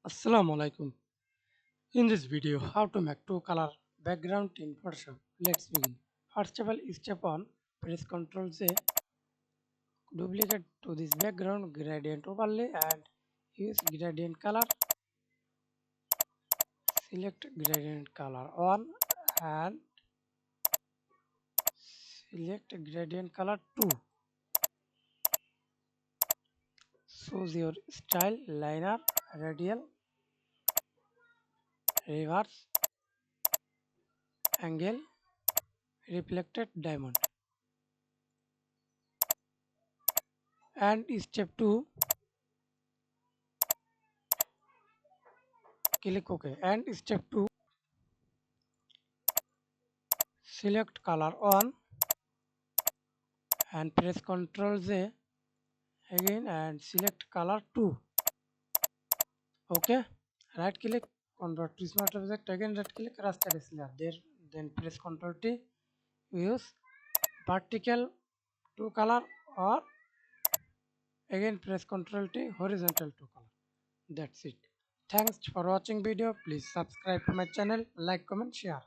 Assalamu Walaikum. In this video, how to make two color background in Photoshop. Let's begin. First of all, step 1. Press Ctrl Z, duplicate to this background gradient overlay and use gradient color. Select gradient color 1 and select gradient color 2. Choose your style, liner, radial, reverse, angle, reflected diamond. And step 2, click OK. And step 2, select color 1 and press Ctrl Z again and select color 2. Okay, right click, convert to smart object, again right click, raster layer there, then press Ctrl T, use vertical two color or again press Ctrl T, horizontal two color. That's it. Thanks for watching video. Please subscribe to my channel, like, comment, share.